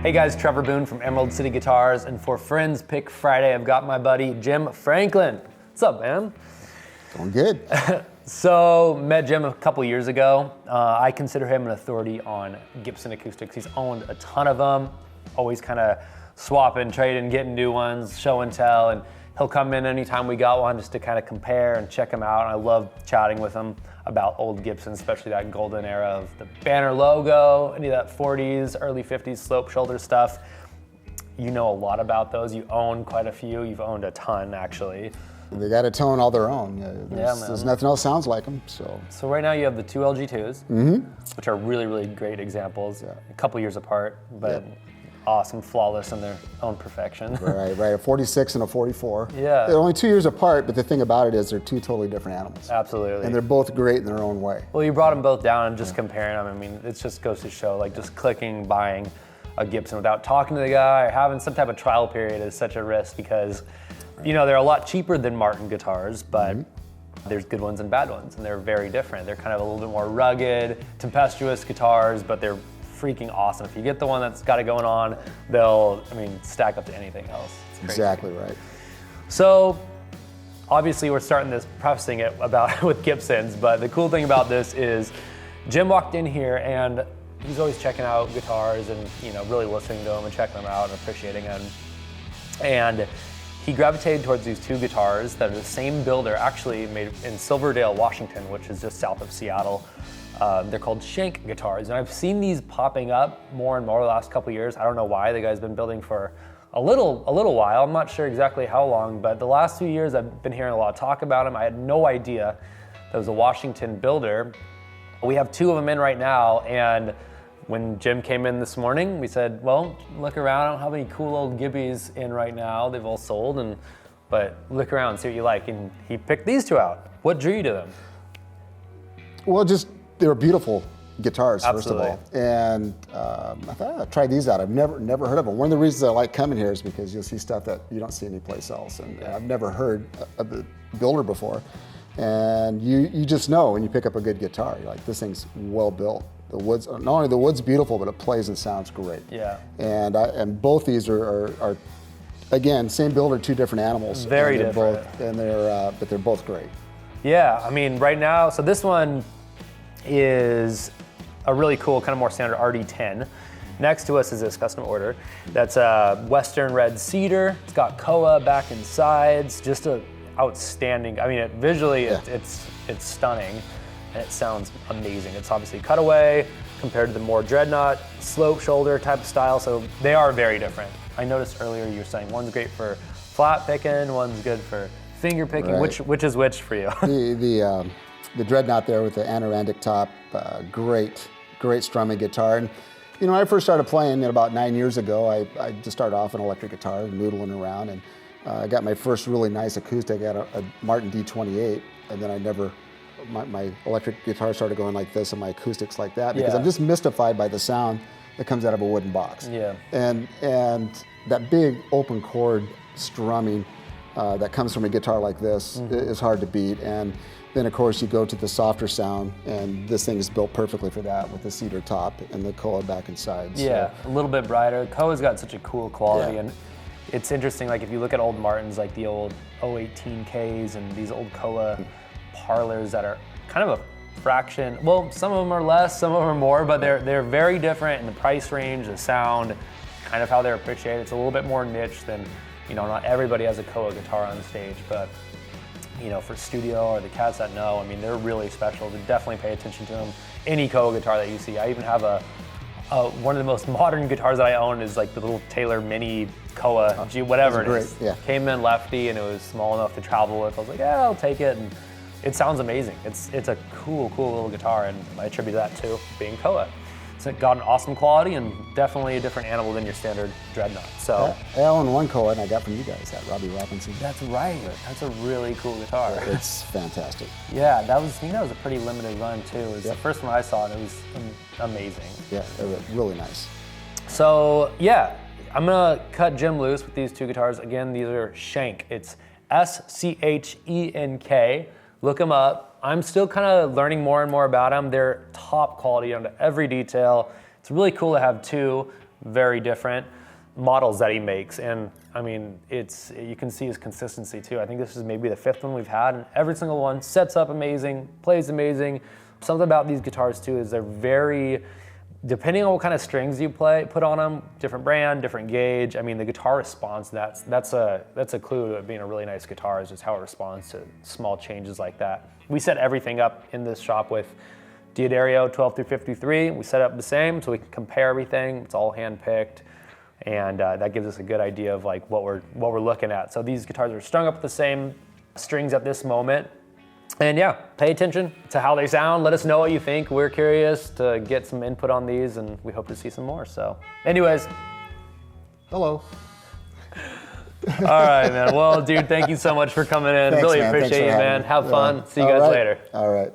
Hey guys, Trevor Boone from Emerald City Guitars, and for Friends Pick Friday, I've got my buddy Jim Franklin. What's up, man? Going good. So, met Jim a couple years ago. I consider him an authority on Gibson acoustics. He's owned a ton of them, always kind of swapping, trading, getting new ones, show and tell, and he'll come in anytime we got one just to kind of compare and check them out. And I love chatting with him about old Gibsons, especially that golden era of the banner logo, any of that 40s, early 50s slope shoulder stuff. You know a lot about those. You own quite a few. You've owned a ton, actually. They got a tone all their own. There's nothing else sounds like them. So right now you have the two LG2s, which are really, really great examples. Yeah. A couple years apart, but awesome, flawless in their own perfection. Right. A 46 and a 44. Yeah. They're only 2 years apart, but the thing about it is they're two totally different animals. Absolutely. And they're both great in their own way. Well, you brought them both down and just comparing them. I mean, it just goes to show, like, just clicking, buying a Gibson without talking to the guy or having some type of trial period is such a risk because, you know, they're a lot cheaper than Martin guitars, but there's good ones and bad ones, and they're very different. They're kind of a little bit more rugged, tempestuous guitars, but they're freaking awesome. If you get the one that's got it going on, they'll, stack up to anything else. It's crazy. Exactly right. So, obviously we're starting this, prefacing it about with Gibsons, but the cool thing about this is Jim walked in here and he's always checking out guitars and, you know, really listening to them and checking them out and appreciating them. And he gravitated towards these two guitars that are the same builder, actually made in Silverdale, Washington, which is just south of Seattle. They're called Schenk guitars, and I've seen these popping up more and more the last couple of years. I don't know why. The guy's been building for a little while. I'm not sure exactly how long, but the last few years I've been hearing a lot of talk about them. I had no idea that was a Washington builder. We have two of them in right now, and when Jim came in this morning, we said, well, look around. I don't have any cool old Gibbies in right now. They've all sold, but look around, see what you like. And he picked these two out. What drew you to them? Well, they were beautiful guitars, Absolutely. first of all. And I thought, I'd try these out. I've never heard of them. One of the reasons I like coming here is because you'll see stuff that you don't see anyplace else. And I've never heard of the builder before. And you just know when you pick up a good guitar, you're like, this thing's well built. The wood's, not only the wood's beautiful, but it plays and sounds great. Yeah. And both these are again, same builder, two different animals. Very and different. But they're both great. Yeah, I mean, right now, so this one is a really cool, kind of more standard RD10. Next to us is this custom order. That's a Western Red Cedar. It's got koa back and sides, just a outstanding, visually it's stunning and it sounds amazing. It's obviously cutaway compared to the more dreadnought, slope shoulder type of style, so they are very different. I noticed earlier you were saying one's great for flat picking, one's good for finger picking. Right. Which is which for you? The dreadnought there with the Adirondack top, great strumming guitar. And you know, when I first started playing about 9 years ago, I just started off an electric guitar, noodling around, and I got my first really nice acoustic at a Martin D28, and then my electric guitar started going like this and my acoustics like that, because I'm just mystified by the sound that comes out of a wooden box. Yeah. And that big open chord strumming that comes from a guitar like this is hard to beat. And then of course you go to the softer sound, and this thing is built perfectly for that with the cedar top and the koa back and sides. Yeah, so a little bit brighter. Koa's got such a cool quality, and it's interesting, like if you look at old Martins, like the old 018Ks and these old koa parlors that are kind of a fraction, well, some of them are less, some of them are more, but they're very different in the price range, the sound, kind of how they're appreciated. It's a little bit more niche than, you know, not everybody has a koa guitar on stage, but you know, for studio or the cats that know, they're really special. To definitely pay attention to them. Any koa guitar that you see. I even have one of the most modern guitars that I own is like the little Taylor Mini koa, whatever it is. Yeah. Came in lefty and it was small enough to travel with. I was like, yeah, I'll take it. And it sounds amazing. It's a cool little guitar, and I attribute that to being koa. It's got an awesome quality and definitely a different animal than your standard dreadnought. So I own one koa, and I got from you guys, that Robbie Robinson. That's right. That's a really cool guitar. It's fantastic. Yeah, that was a pretty limited run too. It was the first one I saw, and it was amazing. Yeah, they were really nice. So yeah, I'm gonna cut Jim loose with these two guitars. Again, these are Schenk. It's SCHENK. Look them up. I'm still kind of learning more and more about them. They're top quality under every detail. It's really cool to have two. very different models that he makes. And I mean, you can see his consistency too. I think this is maybe the 5th one we've had, and every single one sets up amazing, plays amazing. Something about these guitars too is they're very, depending on what kind of strings you put on them, different brand, different gauge. I mean, the guitar response, that's a clue to it being a really nice guitar, is just how it responds to small changes like that. We set everything up in this shop with D'Addario 12 through 53. We set up the same so we can compare everything. It's all hand-picked, and that gives us a good idea of like what we're looking at. So these guitars are strung up with the same strings at this moment. And yeah, pay attention to how they sound. Let us know what you think. We're curious to get some input on these, and we hope to see some more. So anyways. Hello. All right, man. Well, dude, thank you so much for coming in. Thanks, really man. appreciate you, man. Have fun. See you guys later. All right.